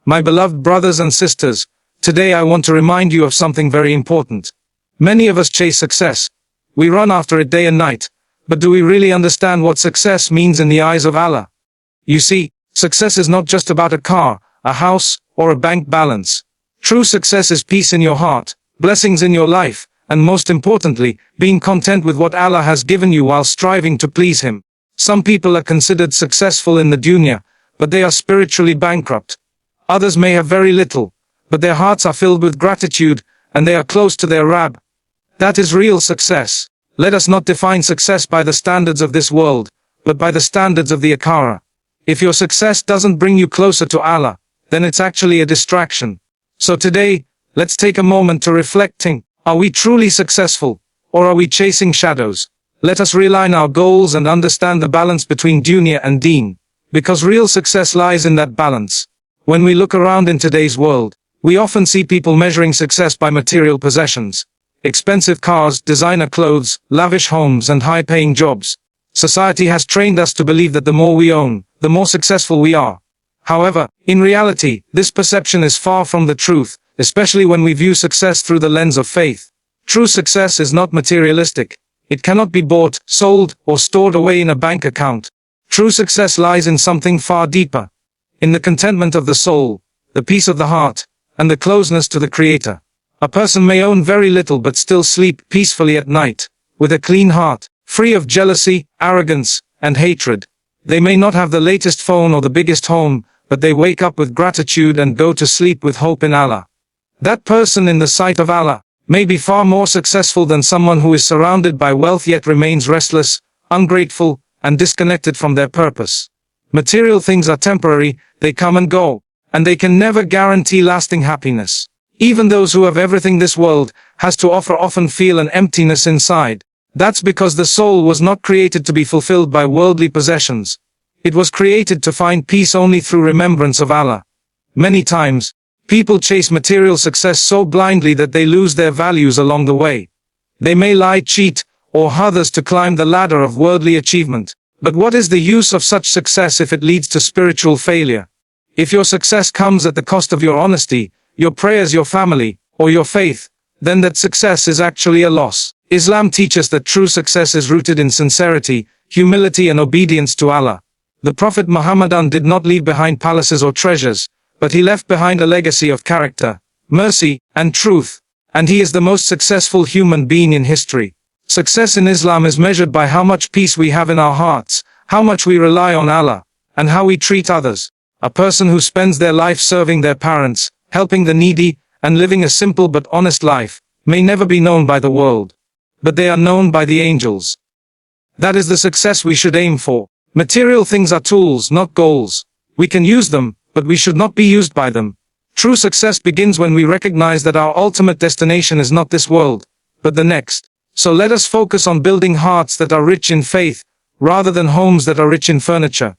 My beloved brothers and sisters, today I want to remind you of something very important. Many of us chase success. We run after it day and night. But do we really understand what success means in the eyes of Allah? You see, success is not just about a car, a house, or a bank balance. True success is peace in your heart, blessings in your life, and most importantly, being content with what Allah has given you while striving to please Him. Some people are considered successful in the Dunya, but they are spiritually bankrupt. Others may have very little, but their hearts are filled with gratitude, and they are close to their Rabb. That is real success. Let us not define success by the standards of this world, but by the standards of the Akhirah. If your success doesn't bring you closer to Allah, then it's actually a distraction. So today, let's take a moment to reflecting. Are we truly successful, or are we chasing shadows? Let us realign our goals and understand the balance between Dunya and Deen, because real success lies in that balance. When we look around in today's world, we often see people measuring success by material possessions. Expensive cars, designer clothes, lavish homes, and high-paying jobs. Society has trained us to believe that the more we own, the more successful we are. However, in reality, this perception is far from the truth, especially when we view success through the lens of faith. True success is not materialistic. It cannot be bought, sold, or stored away in a bank account. True success lies in something far deeper. In the contentment of the soul, the peace of the heart, and the closeness to the Creator. A person may own very little but still sleep peacefully at night, with a clean heart, free of jealousy, arrogance, and hatred. They may not have the latest phone or the biggest home, but they wake up with gratitude and go to sleep with hope in Allah. That person in the sight of Allah may be far more successful than someone who is surrounded by wealth yet remains restless, ungrateful, and disconnected from their purpose. Material things are temporary, they come and go, and they can never guarantee lasting happiness. Even those who have everything this world has to offer often feel an emptiness inside. That's because the soul was not created to be fulfilled by worldly possessions. It was created to find peace only through remembrance of Allah. Many times, people chase material success so blindly that they lose their values along the way. They may lie, cheat, or others to climb the ladder of worldly achievement. But what is the use of such success if it leads to spiritual failure? If your success comes at the cost of your honesty, your prayers, your family, or your faith, then that success is actually a loss. Islam teaches that true success is rooted in sincerity, humility, and obedience to Allah. The Prophet Muhammadan did not leave behind palaces or treasures, but he left behind a legacy of character, mercy, and truth, and he is the most successful human being in history. Success in Islam is measured by how much peace we have in our hearts, how much we rely on Allah, and how we treat others. A person who spends their life serving their parents, helping the needy, and living a simple but honest life, may never be known by the world. But they are known by the angels. That is the success we should aim for. Material things are tools, not goals. We can use them, but we should not be used by them. True success begins when we recognize that our ultimate destination is not this world, but the next. So let us focus on building hearts that are rich in faith, rather than homes that are rich in furniture.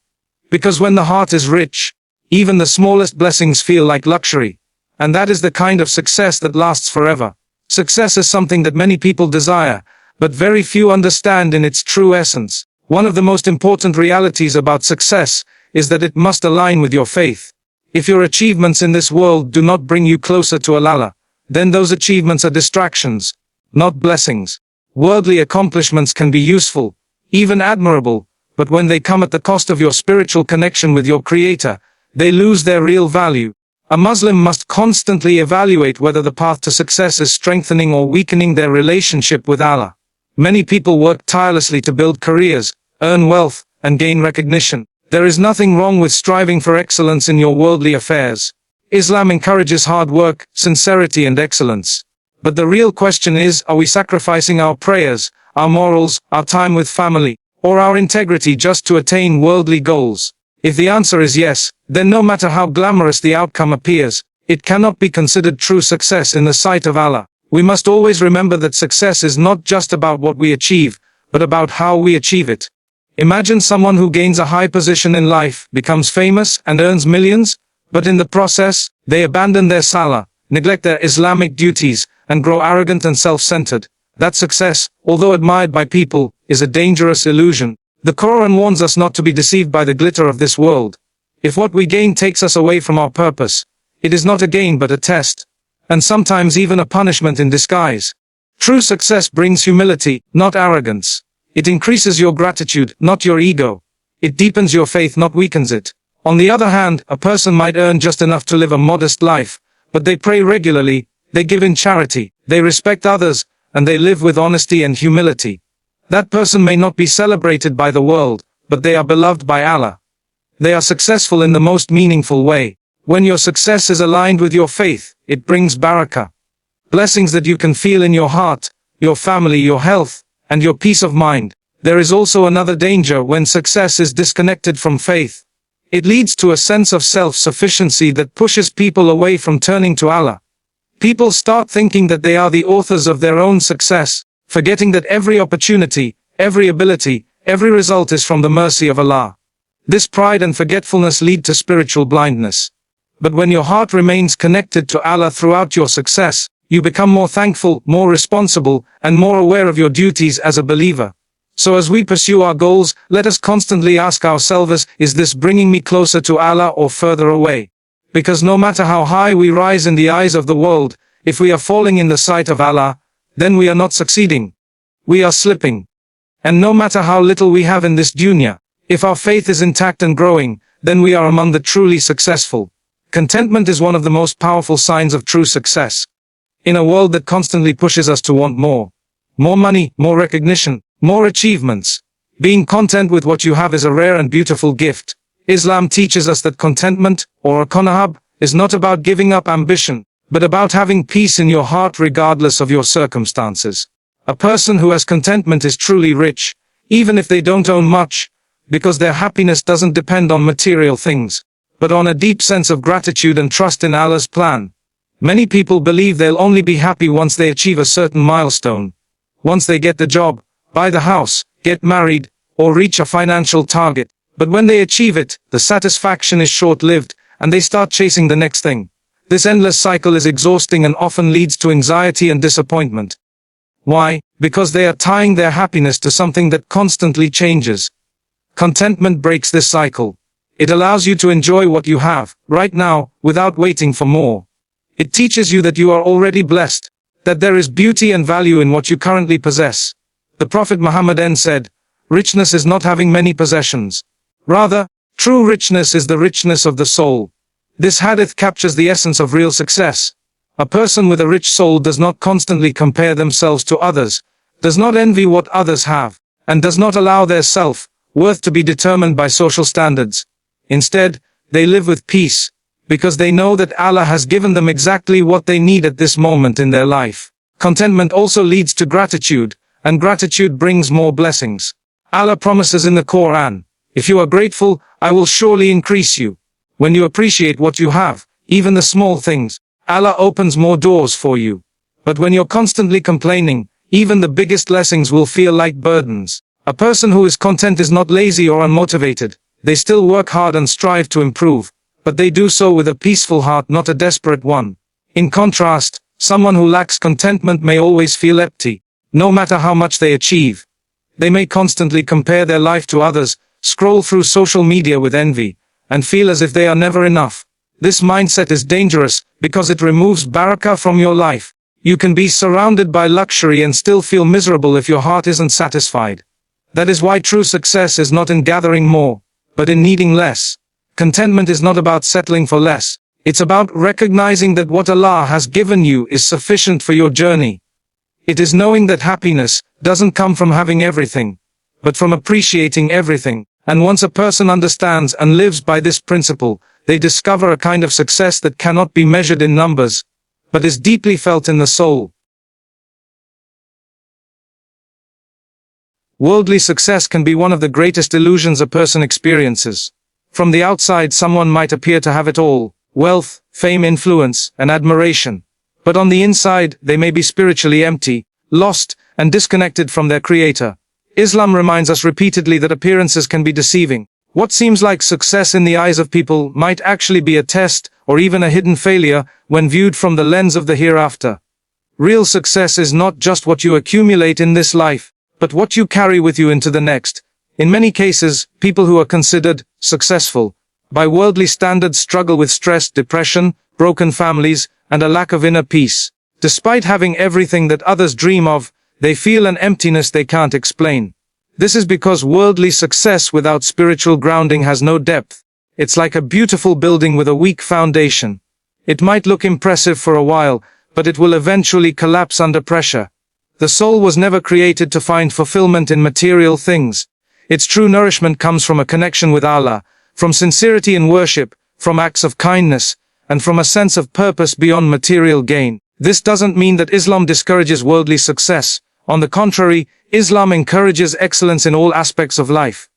Because when the heart is rich, even the smallest blessings feel like luxury. And that is the kind of success that lasts forever. Success is something that many people desire, but very few understand in its true essence. One of the most important realities about success is that it must align with your faith. If your achievements in this world do not bring you closer to Allah, then those achievements are distractions, not blessings. Worldly accomplishments can be useful, even admirable, but when they come at the cost of your spiritual connection with your Creator, they lose their real value. A Muslim must constantly evaluate whether the path to success is strengthening or weakening their relationship with Allah. Many people work tirelessly to build careers, earn wealth, and gain recognition. There is nothing wrong with striving for excellence in your worldly affairs. Islam encourages hard work, sincerity, and excellence. But the real question is, are we sacrificing our prayers, our morals, our time with family, or our integrity just to attain worldly goals? If the answer is yes, then no matter how glamorous the outcome appears, it cannot be considered true success in the sight of Allah. We must always remember that success is not just about what we achieve, but about how we achieve it. Imagine someone who gains a high position in life, becomes famous, and earns millions, but in the process, they abandon their salah, neglect their Islamic duties, and grow arrogant and self-centered. That success, although admired by people, is a dangerous illusion. The Quran warns us not to be deceived by the glitter of this world. If what we gain takes us away from our purpose, It is not a gain but a test, and sometimes even a punishment in disguise. True success brings humility, not arrogance. It increases your gratitude, not your ego. It deepens your faith, not weakens it. On the other hand, a person might earn just enough to live a modest life, but they pray regularly, they give in charity, they respect others, and they live with honesty and humility. That person may not be celebrated by the world, but they are beloved by Allah. They are successful in the most meaningful way. When your success is aligned with your faith, it brings barakah. Blessings that you can feel in your heart, your family, your health, and your peace of mind. There is also another danger when success is disconnected from faith. It leads to a sense of self-sufficiency that pushes people away from turning to Allah. People start thinking that they are the authors of their own success, forgetting that every opportunity, every ability, every result is from the mercy of Allah. This pride and forgetfulness lead to spiritual blindness. But when your heart remains connected to Allah throughout your success, you become more thankful, more responsible, and more aware of your duties as a believer. So as we pursue our goals, let us constantly ask ourselves, is this bringing me closer to Allah or further away? Because no matter how high we rise in the eyes of the world, if we are falling in the sight of Allah, then we are not succeeding. We are slipping. And no matter how little we have in this dunya, if our faith is intact and growing, then we are among the truly successful. Contentment is one of the most powerful signs of true success. In a world that constantly pushes us to want more money, more recognition, more achievements, being content with what you have is a rare and beautiful gift. Islam teaches us that contentment, or qana'ah, is not about giving up ambition, but about having peace in your heart regardless of your circumstances. A person who has contentment is truly rich, even if they don't own much, because their happiness doesn't depend on material things, but on a deep sense of gratitude and trust in Allah's plan. Many people believe they'll only be happy once they achieve a certain milestone. Once they get the job, buy the house, get married, or reach a financial target. But when they achieve it, the satisfaction is short-lived, and they start chasing the next thing. This endless cycle is exhausting and often leads to anxiety and disappointment. Why? Because they are tying their happiness to something that constantly changes. Contentment breaks this cycle. It allows you to enjoy what you have, right now, without waiting for more. It teaches you that you are already blessed, that there is beauty and value in what you currently possess. The Prophet Muhammad said, richness is not having many possessions. Rather, true richness is the richness of the soul. This hadith captures the essence of real success. A person with a rich soul does not constantly compare themselves to others, does not envy what others have, and does not allow their self-worth to be determined by social standards. Instead, they live with peace, because they know that Allah has given them exactly what they need at this moment in their life. Contentment also leads to gratitude, and gratitude brings more blessings. Allah promises in the Quran, if you are grateful, I will surely increase you. When you appreciate what you have, even the small things, Allah opens more doors for you. But when you're constantly complaining, even the biggest blessings will feel like burdens. A person who is content is not lazy or unmotivated. They still work hard and strive to improve, but they do so with a peaceful heart, not a desperate one. In contrast, someone who lacks contentment may always feel empty, no matter how much they achieve. They may constantly compare their life to others, scroll through social media with envy, and feel as if they are never enough. This mindset is dangerous, because it removes barakah from your life. You can be surrounded by luxury and still feel miserable if your heart isn't satisfied. That is why true success is not in gathering more, but in needing less. Contentment is not about settling for less. It's about recognizing that what Allah has given you is sufficient for your journey. It is knowing that happiness doesn't come from having everything, but from appreciating everything. And once a person understands and lives by this principle, they discover a kind of success that cannot be measured in numbers, but is deeply felt in the soul. Worldly success can be one of the greatest illusions a person experiences. From the outside, someone might appear to have it all: wealth, fame, influence, and admiration. But on the inside, they may be spiritually empty, lost, and disconnected from their Creator. Islam reminds us repeatedly that appearances can be deceiving. What seems like success in the eyes of people might actually be a test, or even a hidden failure, when viewed from the lens of the hereafter. Real success is not just what you accumulate in this life, but what you carry with you into the next. In many cases, people who are considered successful by worldly standards struggle with stress, depression, broken families, and a lack of inner peace. Despite having everything that others dream of, they feel an emptiness they can't explain. This is because worldly success without spiritual grounding has no depth. It's like a beautiful building with a weak foundation. It might look impressive for a while, but it will eventually collapse under pressure. The soul was never created to find fulfillment in material things. Its true nourishment comes from a connection with Allah, from sincerity in worship, from acts of kindness, and from a sense of purpose beyond material gain. This doesn't mean that Islam discourages worldly success. On the contrary, Islam encourages excellence in all aspects of life.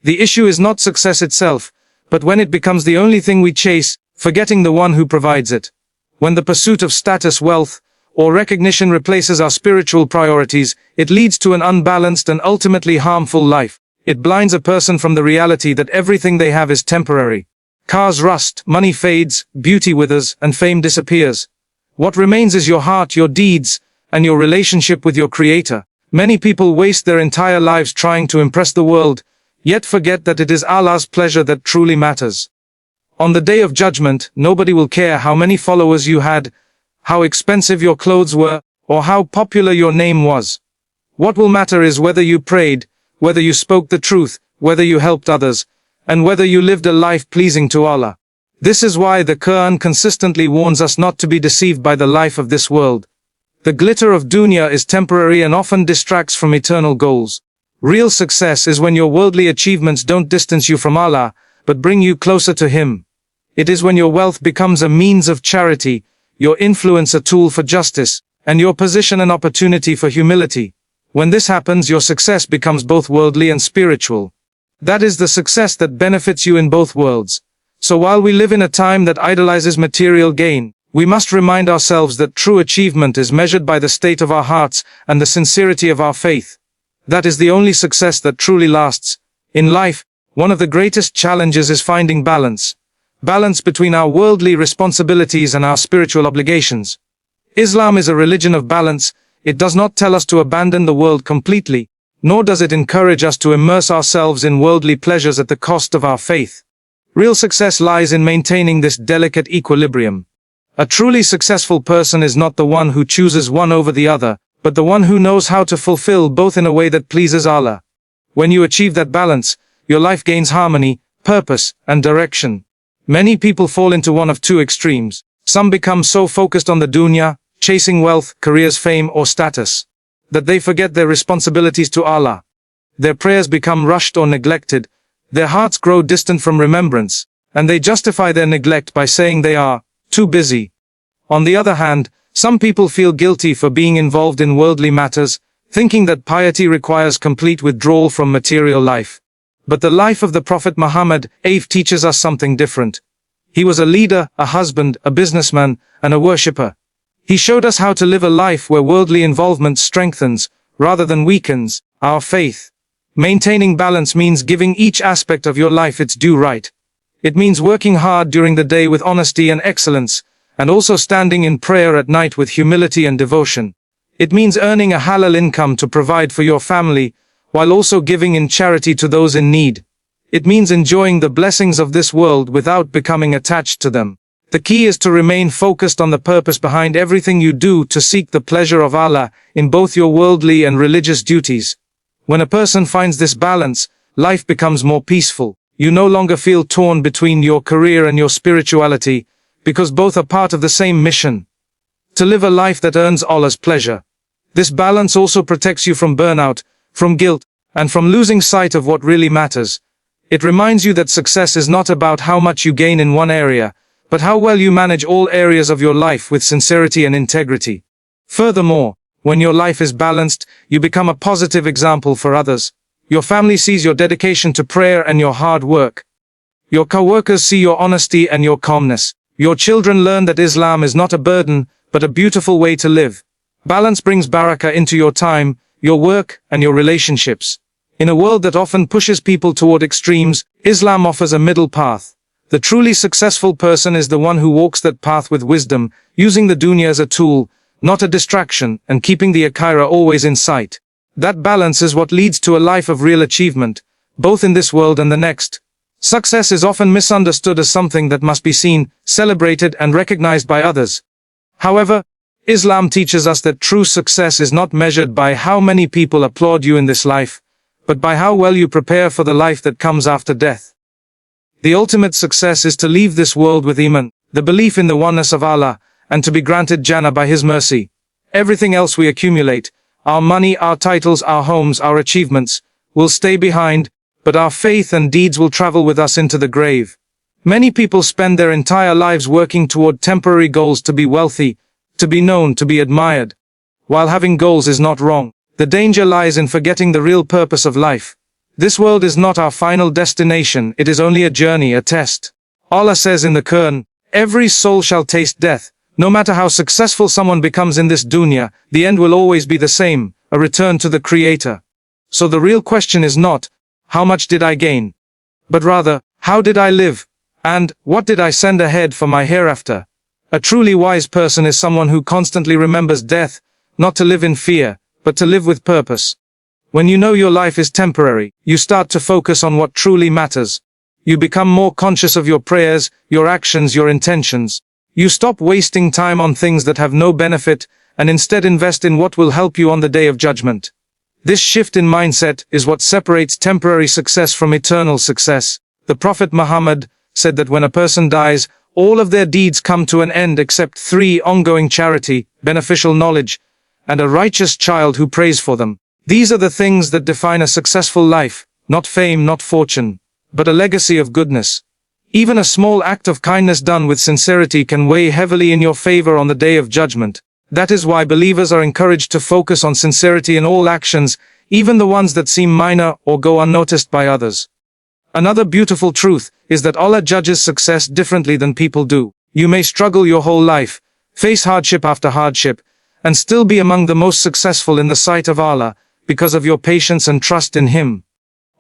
The issue is not success itself, but when it becomes the only thing we chase, forgetting the one who provides it. When the pursuit of status, wealth, or recognition replaces our spiritual priorities, it leads to an unbalanced and ultimately harmful life. It blinds a person from the reality that everything they have is temporary. Cars rust, money fades, beauty withers, and fame disappears. What remains is your heart, your deeds, and your relationship with your Creator. Many people waste their entire lives trying to impress the world, yet forget that it is Allah's pleasure that truly matters. On the day of judgment, nobody will care how many followers you had, how expensive your clothes were, or how popular your name was. What will matter is whether you prayed, whether you spoke the truth, whether you helped others, and whether you lived a life pleasing to Allah. This is why the Quran consistently warns us not to be deceived by the life of this world. The glitter of Dunya is temporary and often distracts from eternal goals. Real success is when your worldly achievements don't distance you from Allah, but bring you closer to Him. It is when your wealth becomes a means of charity, your influence a tool for justice, and your position an opportunity for humility. When this happens, your success becomes both worldly and spiritual. That is the success that benefits you in both worlds. So while we live in a time that idolizes material gain, we must remind ourselves that true achievement is measured by the state of our hearts and the sincerity of our faith. That is the only success that truly lasts. In life, one of the greatest challenges is finding balance. Balance between our worldly responsibilities and our spiritual obligations. Islam is a religion of balance. It does not tell us to abandon the world completely, nor does it encourage us to immerse ourselves in worldly pleasures at the cost of our faith. Real success lies in maintaining this delicate equilibrium. A truly successful person is not the one who chooses one over the other, but the one who knows how to fulfill both in a way that pleases Allah. When you achieve that balance, your life gains harmony, purpose, and direction. Many people fall into one of two extremes. Some become so focused on the dunya, chasing wealth, careers, fame, or status, that they forget their responsibilities to Allah. Their prayers become rushed or neglected, their hearts grow distant from remembrance, and they justify their neglect by saying they are too busy. On the other hand, some people feel guilty for being involved in worldly matters, thinking that piety requires complete withdrawal from material life. But the life of the Prophet Muhammad teaches us something different. He was a leader, a husband, a businessman, and a worshipper. He showed us how to live a life where worldly involvement strengthens, rather than weakens, our faith. Maintaining balance means giving each aspect of your life its due right. It means working hard during the day with honesty and excellence, and also standing in prayer at night with humility and devotion. It means earning a halal income to provide for your family, while also giving in charity to those in need. It means enjoying the blessings of this world without becoming attached to them. The key is to remain focused on the purpose behind everything you do, to seek the pleasure of Allah in both your worldly and religious duties. When a person finds this balance, life becomes more peaceful. You no longer feel torn between your career and your spirituality, because both are part of the same mission: to live a life that earns Allah's pleasure. This balance also protects you from burnout, from guilt, and from losing sight of what really matters. It reminds you that success is not about how much you gain in one area, but how well you manage all areas of your life with sincerity and integrity. Furthermore, when your life is balanced, you become a positive example for others. Your family sees your dedication to prayer and your hard work. Your co-workers see your honesty and your calmness. Your children learn that Islam is not a burden, but a beautiful way to live. Balance brings barakah into your time, your work, and your relationships. In a world that often pushes people toward extremes, Islam offers a middle path. The truly successful person is the one who walks that path with wisdom, using the dunya as a tool, not a distraction, and keeping the Akhirah always in sight. That balance is what leads to a life of real achievement, both in this world and the next. Success is often misunderstood as something that must be seen, celebrated, and recognized by others. However, Islam teaches us that true success is not measured by how many people applaud you in this life, but by how well you prepare for the life that comes after death. The ultimate success is to leave this world with Iman, the belief in the oneness of Allah, and to be granted Jannah by His mercy. Everything else we accumulate, our money, our titles, our homes, our achievements, will stay behind, but our faith and deeds will travel with us into the grave. Many people spend their entire lives working toward temporary goals to be wealthy, to be known, to be admired. While having goals is not wrong, the danger lies in forgetting the real purpose of life. This world is not our final destination, it is only a journey, a test. Allah says in the Quran, every soul shall taste death. No matter how successful someone becomes in this dunya, the end will always be the same, a return to the Creator. So the real question is not, how much did I gain? But rather, how did I live? And, what did I send ahead for my hereafter? A truly wise person is someone who constantly remembers death, not to live in fear, but to live with purpose. When you know your life is temporary, you start to focus on what truly matters. You become more conscious of your prayers, your actions, your intentions. You stop wasting time on things that have no benefit, and instead invest in what will help you on the day of judgment. This shift in mindset is what separates temporary success from eternal success. The Prophet Muhammad said that when a person dies, all of their deeds come to an end except 3: ongoing charity, beneficial knowledge, and a righteous child who prays for them. These are the things that define a successful life, not fame, not fortune, but a legacy of goodness. Even a small act of kindness done with sincerity can weigh heavily in your favor on the day of judgment. That is why believers are encouraged to focus on sincerity in all actions, even the ones that seem minor or go unnoticed by others. Another beautiful truth is that Allah judges success differently than people do. You may struggle your whole life, face hardship after hardship, and still be among the most successful in the sight of Allah, because of your patience and trust in Him.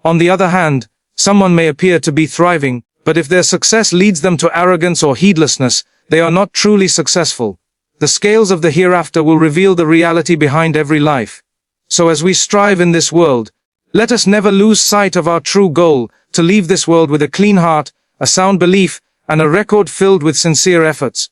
On the other hand, someone may appear to be thriving, but if their success leads them to arrogance or heedlessness, they are not truly successful. The scales of the hereafter will reveal the reality behind every life. So as we strive in this world, let us never lose sight of our true goal, to leave this world with a clean heart, a sound belief, and a record filled with sincere efforts.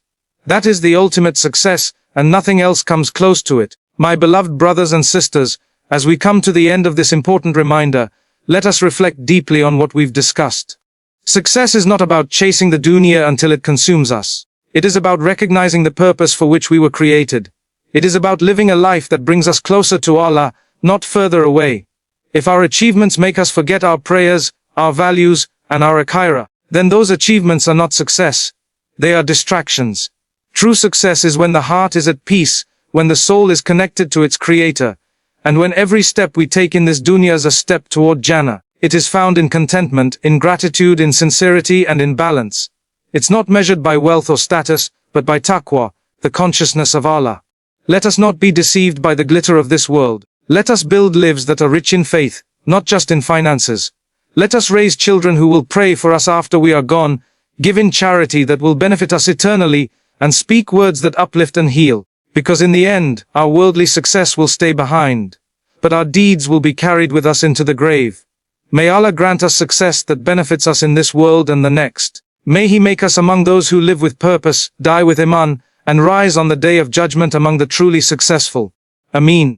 That is the ultimate success, and nothing else comes close to it. My beloved brothers and sisters, as we come to the end of this important reminder, let us reflect deeply on what we've discussed. Success is not about chasing the dunya until it consumes us. It is about recognizing the purpose for which we were created. It is about living a life that brings us closer to Allah, not further away. If our achievements make us forget our prayers, our values, and our Akhirah, then those achievements are not success. They are distractions. True success is when the heart is at peace, when the soul is connected to its Creator, and when every step we take in this dunya is a step toward Jannah. It is found in contentment, in gratitude, in sincerity, and in balance. It's not measured by wealth or status, but by taqwa, the consciousness of Allah. Let us not be deceived by the glitter of this world. Let us build lives that are rich in faith, not just in finances. Let us raise children who will pray for us after we are gone, give in charity that will benefit us eternally, and speak words that uplift and heal. Because in the end, our worldly success will stay behind, but our deeds will be carried with us into the grave. May Allah grant us success that benefits us in this world and the next. May He make us among those who live with purpose, die with Iman, and rise on the day of judgment among the truly successful. Ameen.